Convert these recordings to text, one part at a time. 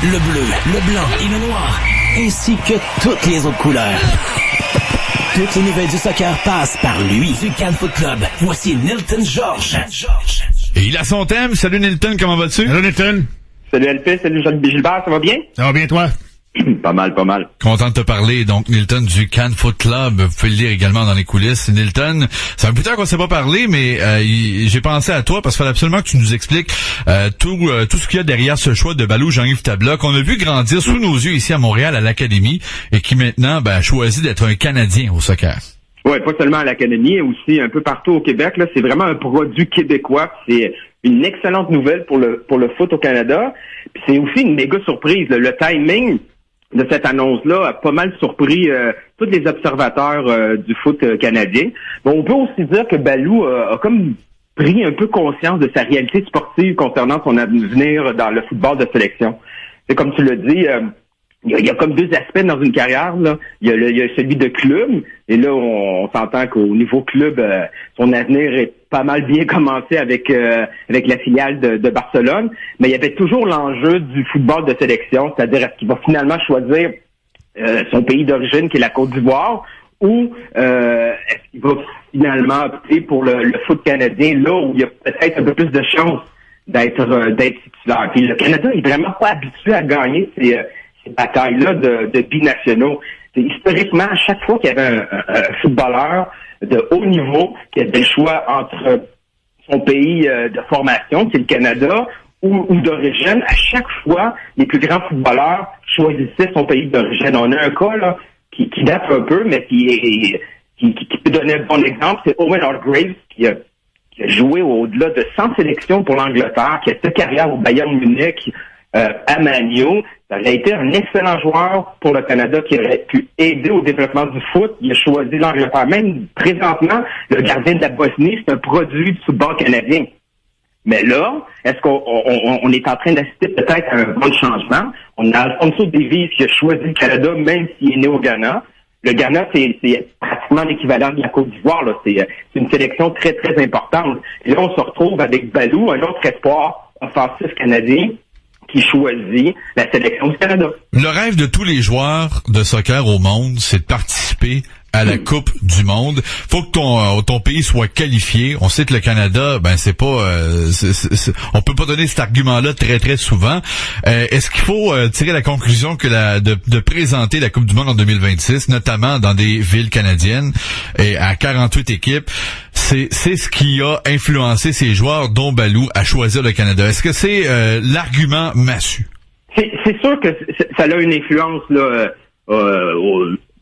le bleu, le blanc et le noir, ainsi que toutes les autres couleurs. Toutes les nouvelles du soccer passent par lui. Du Can Foot Club, voici Nilton Georges. Et il a son thème. Salut Nilton, comment vas-tu? Salut Nilton. Salut LP, salut Gilbert, ça va bien? Ça va bien toi? Pas mal. Content de te parler, donc Nilton du Can Foot Club, vous pouvez le lire également dans les coulisses. Nilton, ça fait plus tard qu'on s'est pas parlé, mais j'ai pensé à toi parce qu'il fallait absolument que tu nous expliques tout ce qu'il y a derrière ce choix de Balou Jean-Yves Tabla qu'on a vu grandir sous nos yeux ici à Montréal à l'Académie et qui maintenant a choisi d'être un Canadien au soccer. Oui, pas seulement à l'Académie, mais aussi un peu partout au Québec. Là, c'est vraiment un produit québécois. C'est une excellente nouvelle pour le foot au Canada. Puis c'est aussi une méga surprise. Le timing de cette annonce-là a pas mal surpris tous les observateurs du foot canadien. Bon, on peut aussi dire que Balou a comme pris un peu conscience de sa réalité sportive concernant son avenir dans le football de sélection. C'est comme tu l'as dit, il y a comme deux aspects dans une carrière, là. Il y a celui de club, et là, on s'entend qu'au niveau club, son avenir est pas mal bien commencé avec la filiale de Barcelone, mais il y avait toujours l'enjeu du football de sélection, c'est-à-dire est-ce qu'il va finalement choisir son pays d'origine, qui est la Côte d'Ivoire, ou est-ce qu'il va finalement opter pour le foot canadien, là où il y a peut-être un peu plus de chances d'être titulaire. Puis le Canada est vraiment pas habitué à gagner ces batailles-là de binationaux. Historiquement, à chaque fois qu'il y avait un footballeur de haut niveau qui avait le choix entre son pays de formation, qui est le Canada, ou d'origine, à chaque fois, les plus grands footballeurs choisissaient son pays d'origine. On a un cas là qui date un peu, mais qui peut donner un bon exemple, c'est Owen Hargreaves, qui a joué au-delà de 100 sélections pour l'Angleterre, qui a fait carrière au Bayern Munich, à Manio. Ça a été un excellent joueur pour le Canada qui aurait pu aider au développement du foot. Il a choisi l'Angleterre. Même présentement, le gardien de la Bosnie, c'est un produit du football canadien. Mais là, est-ce qu'on est en train d'assister peut-être à un bon changement? On a Alfonso Davies qui a choisi le Canada, même s'il est né au Ghana. Le Ghana, c'est pratiquement l'équivalent de la Côte d'Ivoire, là. C'est une sélection très, très importante. Et là, on se retrouve avec Balou, un autre espoir offensif canadien, qui choisit la sélection du Canada. Le rêve de tous les joueurs de soccer au monde, c'est de participer à la Coupe du Monde. Faut que ton pays soit qualifié. On sait que le Canada, c'est pas, on peut pas donner cet argument-là très très souvent. Est-ce qu'il faut tirer la conclusion que de présenter la Coupe du Monde en 2026, notamment dans des villes canadiennes et à 48 équipes, c'est ce qui a influencé ces joueurs, dont Balou, à choisir le Canada. Est-ce que c'est l'argument massu? C'est sûr que ça a une influence là.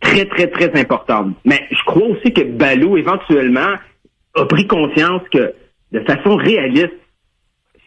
Très, très, très importante. Mais je crois aussi que Balou, éventuellement, a pris conscience que, de façon réaliste,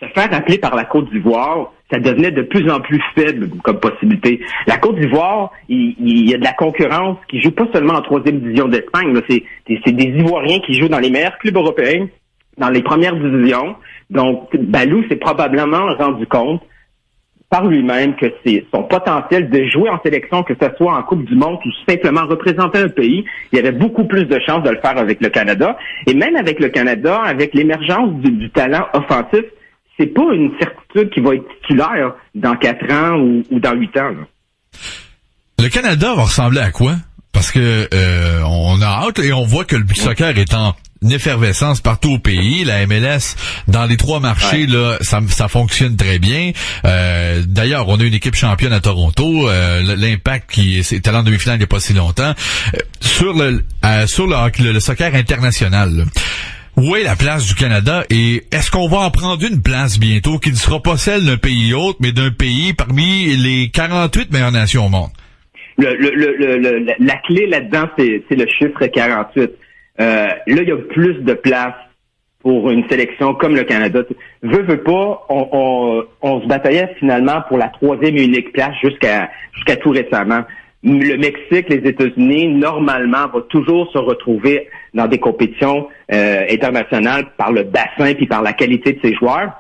se faire appeler par la Côte d'Ivoire, ça devenait de plus en plus faible comme possibilité. La Côte d'Ivoire, il y a de la concurrence qui joue pas seulement en 3e division d'Espagne. Là. C'est des Ivoiriens qui jouent dans les meilleurs clubs européens, dans les premières divisions. Donc, Balou s'est probablement rendu compte par lui-même que c'est son potentiel de jouer en sélection, que ce soit en Coupe du Monde ou simplement représenter un pays, il y avait beaucoup plus de chances de le faire avec le Canada. Et même avec le Canada, avec l'émergence du talent offensif, c'est pas une certitude qui va être titulaire dans 4 ans ou dans 8 ans. Là. Le Canada va ressembler à quoi? Parce que on a hâte et on voit que le soccer est en effervescence partout au pays. La MLS, dans les 3 marchés, là, ça fonctionne très bien. D'ailleurs, on a une équipe championne à Toronto. L'Impact qui est allé en demi-finale il n'y a pas si longtemps. Sur le soccer international, là, où est la place du Canada et est-ce qu'on va en prendre une place bientôt qui ne sera pas celle d'un pays autre, mais d'un pays parmi les 48 meilleures nations au monde? La clé là-dedans, c'est le chiffre 48. Là, il y a plus de place pour une sélection comme le Canada. Veut pas, on se bataillait finalement pour la 3e et unique place jusqu'à tout récemment. Le Mexique, les États-Unis, normalement, va toujours se retrouver dans des compétitions internationales par le bassin puis par la qualité de ses joueurs.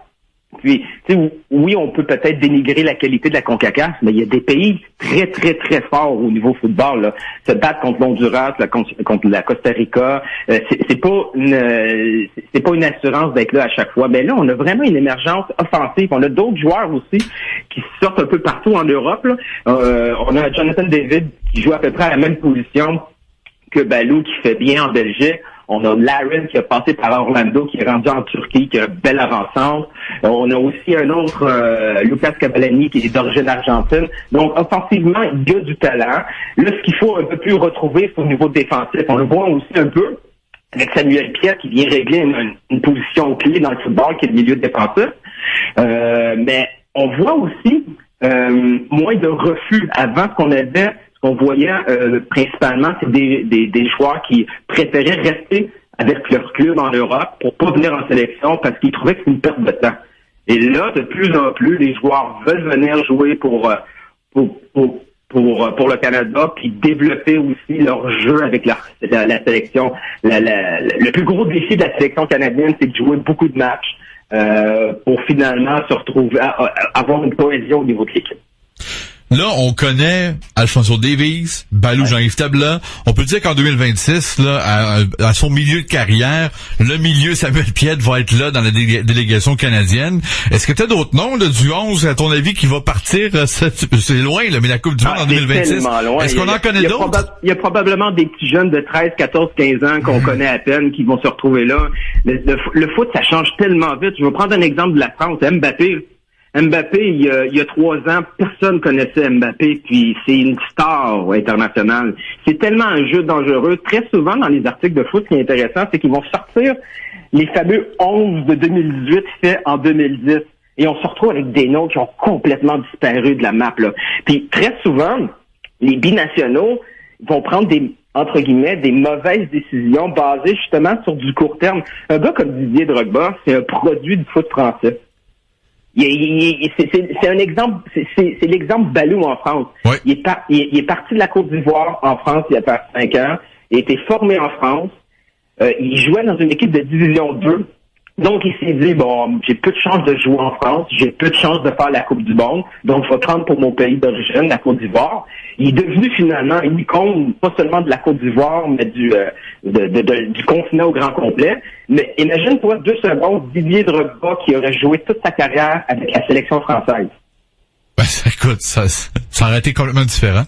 Puis, tu sais, oui, on peut peut-être dénigrer la qualité de la CONCACAF, mais il y a des pays très, très, très forts au niveau football, là. Se battre contre l'Honduras, contre la Costa Rica, c'est pas une assurance d'être là à chaque fois. Mais là, on a vraiment une émergence offensive. On a d'autres joueurs aussi qui sortent un peu partout en Europe, là. On a Jonathan David qui joue à peu près à la même position que Balou, qui fait bien en Belgique. On a Larin qui a passé par Orlando, qui est rendu en Turquie, qui a un bel avant-centre. On a aussi un autre, Lucas Cavallani, qui est d'origine argentine. Donc, offensivement, il y a du talent. Là, ce qu'il faut un peu plus retrouver, c'est au niveau défensif. On le voit aussi un peu avec Samuel Pierre, qui vient régler une position clé dans le football, qui est le milieu défensif. Mais on voit aussi moins de refus. Avant, ce qu'on voyait principalement, c'est des joueurs qui préféraient rester avec leur club en Europe pour pas venir en sélection parce qu'ils trouvaient que c'est une perte de temps. Et là, de plus en plus, les joueurs veulent venir jouer pour le Canada, puis développer aussi leur jeu avec la sélection. Le plus gros défi de la sélection canadienne, c'est de jouer beaucoup de matchs pour finalement se retrouver, avoir une cohésion au niveau de l'équipe. Là, on connaît Alphonso Davies, Balou Jean-Yves Tabla. On peut dire qu'en 2026, là, à son milieu de carrière, le milieu Samuel Piette va être là dans la délégation canadienne. Est-ce que tu as d'autres noms là, du 11, à ton avis, qui va partir? C'est loin, là, mais la Coupe du Monde en 2026. Est-ce qu'on en connaît d'autres? Il y a probablement des petits jeunes de 13, 14, 15 ans qu'on connaît à peine qui vont se retrouver là. Le foot, ça change tellement vite. Je vais prendre un exemple de la France. Mbappé, il y a 3 ans, personne connaissait Mbappé, puis c'est une star internationale. C'est tellement un jeu dangereux. Très souvent, dans les articles de foot, ce qui est intéressant, c'est qu'ils vont sortir les fameux 11 de 2018 faits en 2010. Et on se retrouve avec des noms qui ont complètement disparu de la map, là. Puis très souvent, les binationaux vont prendre entre guillemets, des mauvaises décisions basées justement sur du court terme. Un gars comme Didier Drogba, c'est un produit du foot français. C'est un exemple, c'est l'exemple Balou en France. Oui. Il est parti de la Côte d'Ivoire en France il y a 5 ans. Il a été formé en France. Il jouait dans une équipe de Division 2. Donc, il s'est dit, bon, j'ai peu de chance de jouer en France, j'ai peu de chance de faire la Coupe du Monde, donc je vais prendre pour mon pays d'origine, la Côte d'Ivoire. Il est devenu finalement une icône, pas seulement de la Côte d'Ivoire, mais du continent au grand complet. Mais imagine-toi 2 secondes, Didier Drogba qui aurait joué toute sa carrière avec la sélection française. Ben, écoute, ça aurait été complètement différent.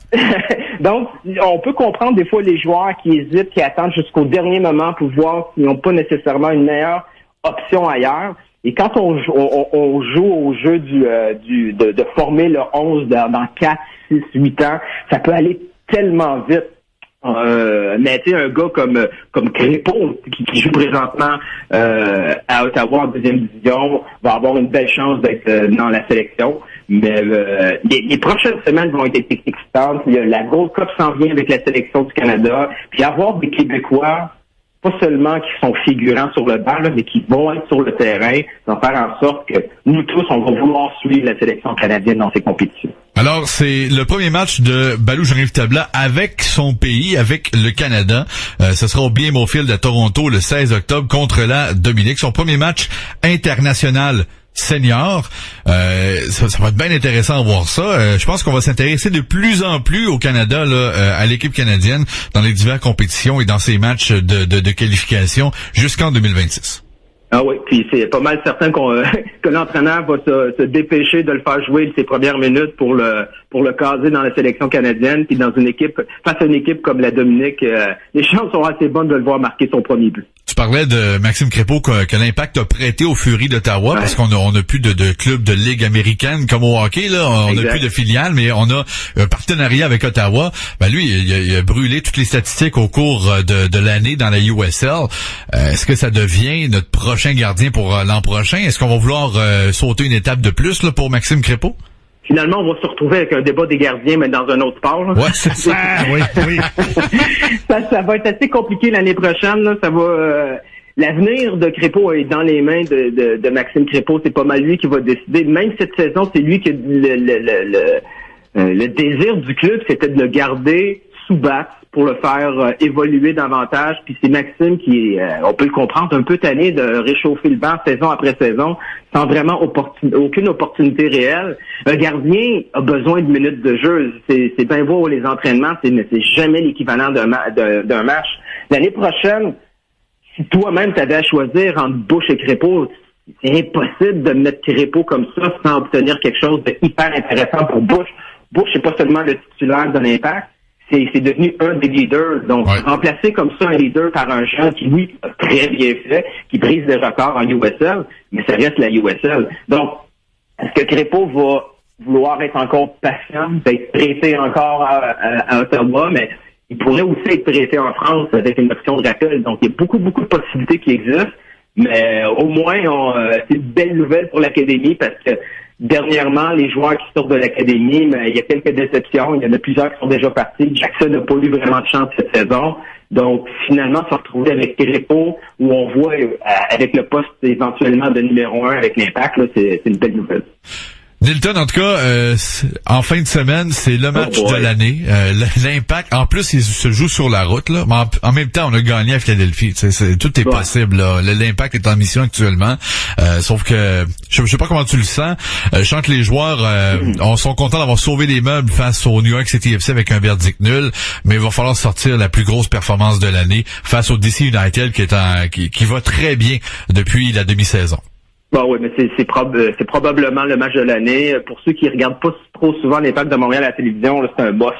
Donc, on peut comprendre des fois les joueurs qui hésitent, qui attendent jusqu'au dernier moment pour voir s'ils n'ont pas nécessairement une meilleure option ailleurs. Et quand on joue au jeu de former le 11 dans 4, 6, 8 ans, ça peut aller tellement vite. Mais tu sais, un gars comme Crépeau, qui joue présentement à Ottawa en 2e division, va avoir une belle chance d'être dans la sélection. Mais les prochaines semaines vont être excitantes. La Gold Cup s'en vient avec la sélection du Canada. Puis avoir des Québécois, pas seulement qui sont figurants sur le banc, là, mais qui vont être sur le terrain, vont faire en sorte que nous tous, on va vouloir suivre la sélection canadienne dans ces compétitions. Alors, c'est le premier match de Balou Jean-Yves Tabla avec son pays, avec le Canada. Ce sera au BMO Field à Toronto le 16 octobre contre la Dominique. Son premier match international senior. Ça va être bien intéressant à voir ça. Je pense qu'on va s'intéresser de plus en plus au Canada, là, à l'équipe canadienne dans les diverses compétitions et dans ses matchs de qualification jusqu'en 2026. Ah oui, puis c'est pas mal certain que l'entraîneur va se dépêcher de le faire jouer ses premières minutes pour le caser dans la sélection canadienne, puis dans une équipe, face à une équipe comme la Dominique, les chances sont assez bonnes de le voir marquer son premier but. Tu parlais de Maxime Crépeau que l'Impact a prêté aux Furies d'Ottawa, parce qu'on a plus de club de ligue américaine comme au hockey, là. On a plus de filiales, mais on a un partenariat avec Ottawa. Ben lui, il a brûlé toutes les statistiques au cours de l'année dans la USL. Est-ce que ça devient notre prochain gardien pour l'an prochain? Est-ce qu'on va vouloir sauter une étape de plus là pour Maxime Crépeau? Finalement, on va se retrouver avec un débat des gardiens, mais dans un autre sport. Là. Ouais, c'est ça. Oui. ça va être assez compliqué l'année prochaine. Là. Ça va. L'avenir de Crépeau est dans les mains de Maxime Crépeau. C'est pas mal lui qui va décider. Même cette saison, c'est lui qui a le désir du club, c'était de le garder sous batte pour le faire évoluer davantage. Puis c'est Maxime qui est, on peut le comprendre, un peu tanné de réchauffer le banc saison après saison sans vraiment aucune opportunité réelle. Un gardien a besoin de minutes de jeu. C'est bien beau les entraînements, mais c'est jamais l'équivalent d'un match. L'année prochaine, si toi-même t'avais à choisir entre Bush et Crépeau, c'est impossible de mettre Crépeau comme ça sans obtenir quelque chose de hyper intéressant pour Bush. Bush, c'est pas seulement le titulaire de l'Impact, c'est devenu un des leaders. Donc, remplacer comme ça un leader par un jeune qui, oui, a très bien fait, qui brise des records en USL, mais ça reste la USL. Donc, est-ce que Crépeau va vouloir être encore patient, d'être prêté encore à Ottawa, mais il pourrait aussi être prêté en France avec une option de rappel. Donc, il y a beaucoup de possibilités qui existent, mais au moins, c'est une belle nouvelle pour l'Académie parce que dernièrement, les joueurs qui sortent de l'Académie, mais il y a quelques déceptions. Il y en a plusieurs qui sont déjà partis. Jackson n'a pas eu vraiment de chance cette saison. Donc, finalement, se retrouver avec Crépeau, où on voit avec le poste éventuellement de numéro 1 avec l'Impact, là, c'est une belle nouvelle. Nilton, en tout cas, en fin de semaine, c'est le match de l'année. L'Impact, en plus, il se joue sur la route, là. Mais en même temps, on a gagné à Philadelphie. Tout est possible, là. L'Impact est en mission actuellement. Sauf que, je sais pas comment tu le sens. Je sens que les joueurs sont contents d'avoir sauvé les meubles face au New York City FC avec un verdict nul. Mais il va falloir sortir la plus grosse performance de l'année face au DC United qui va très bien depuis la demi-saison. Bon, oui, mais c'est probablement le match de l'année. Pour ceux qui regardent pas trop souvent l'Impact de Montréal à la télévision, là, c'est un boss.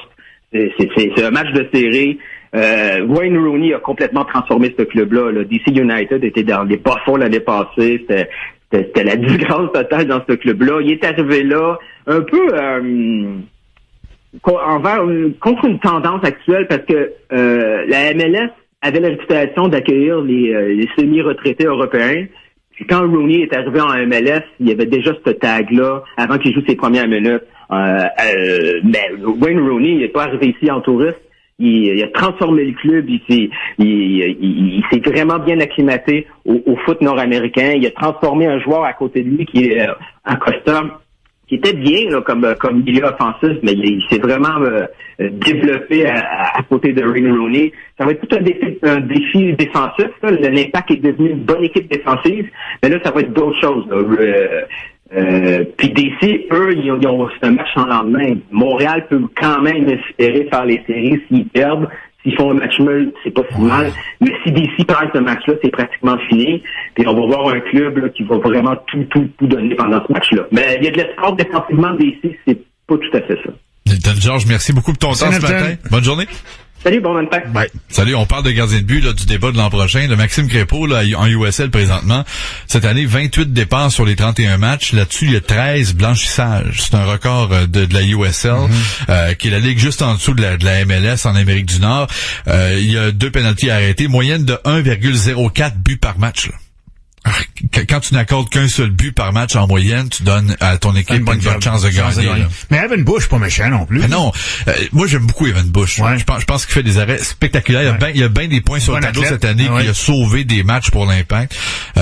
C'est un match de série. Wayne Rooney a complètement transformé ce club-là. Là. DC United était dans les bas-fonds l'année passée. C'était la disgrâce totale dans ce club-là. Il est arrivé là un peu contre une tendance actuelle parce que la MLS avait la réputation d'accueillir les semi-retraités européens. Puis quand Rooney est arrivé en MLS, il y avait déjà ce tag-là avant qu'il joue ses premières minutes. Mais Wayne Rooney, il n'est pas arrivé ici en touriste. Il a transformé le club. Il s'est vraiment bien acclimaté au foot nord-américain. Il a transformé un joueur à côté de lui qui est Acosta, qui était bien là, comme milieu offensif, mais il s'est vraiment développé à côté de Wayne Rooney. Ça va être tout un défi défensif. Là. L'Impact est devenu une bonne équipe défensive, mais là, ça va être d'autres choses. Puis DC, eux, ils ont c'est un match sans lendemain. Montréal peut quand même espérer faire les séries s'ils perdent. S'ils font un match nul, c'est pas si mal. Mais si DC perd ce match-là, c'est pratiquement fini. Puis on va voir un club là, qui va vraiment tout donner pendant ce match-là. Mais il y a de l'espoir défensivement DC, c'est pas tout à fait ça. Nilton Georges, merci beaucoup pour ton temps ce matin. Bonne journée. Salut, bon impact. Bye. Salut, on parle de gardien de but là, du débat de l'an prochain. Le Maxime Crépeau là, en USL présentement, cette année, 28 départs sur les 31 matchs. Là-dessus, il y a 13 blanchissages. C'est un record de la USL, qui est la ligue juste en dessous de la MLS en Amérique du Nord. Il y a 2 pénaltys arrêtés, moyenne de 1,04 buts par match. Là. Quand tu n'accordes qu'un seul but par match en moyenne, tu donnes à ton équipe une bonne chance de gagner. Mais Evan Bush, pas méchant non plus. Mais non, moi j'aime beaucoup Evan Bush. Ouais. Je pense qu'il fait des arrêts spectaculaires. Il y a bien des points sur le tableau cette année. Il a sauvé des matchs pour l'Impact.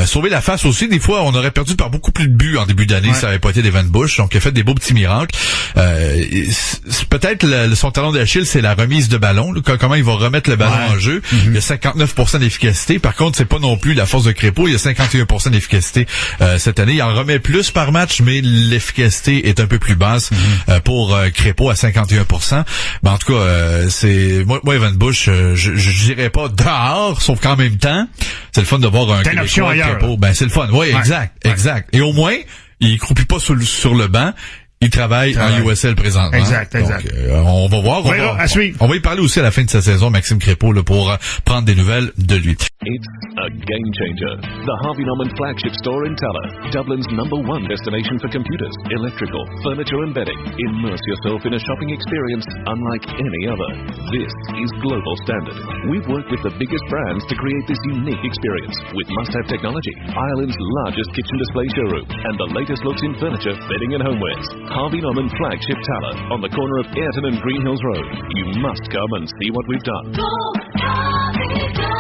Sauvé la face aussi. Des fois, on aurait perdu par beaucoup plus de buts en début d'année si ça avait pas été d'Evan Bush. Donc il a fait des beaux petits miracles. Peut-être son talon d'Achille, c'est la remise de ballon. Là, comment il va remettre le ballon en jeu. Il y a 59% d'efficacité. Par contre, c'est pas non plus la force de Crépeau. Il y a 51% d'efficacité cette année. Il en remet plus par match, mais l'efficacité est un peu plus basse pour Crépeau à 51%. Ben, en tout cas, c'est moi Evan Bush, je dirais pas dehors, sauf qu'en même temps, c'est le fun de voir un Québécois Crépeau. Ben c'est le fun. Oui, exact. Et au moins, il croupit pas sur le banc. Il travaille en USL présentement. Exact. Donc, on va voir. On va y parler aussi à la fin de sa saison, Maxime Crépeau, là, pour prendre des nouvelles de lui. It's a game changer. The Harvey Norman flagship store in Teller, Dublin's #1 destination for computers, electrical, furniture and bedding. Immerse yourself in a shopping experience unlike any other. This is global standard. We've worked with the biggest brands to create this unique experience with must-have technology, Ireland's largest kitchen display showroom, and the latest looks in furniture, bedding and homewares. Harvey Norman flagship Teller on the corner of Ayrton and Green Hills Road. You must come and see what we've done. Go, Harvey, go.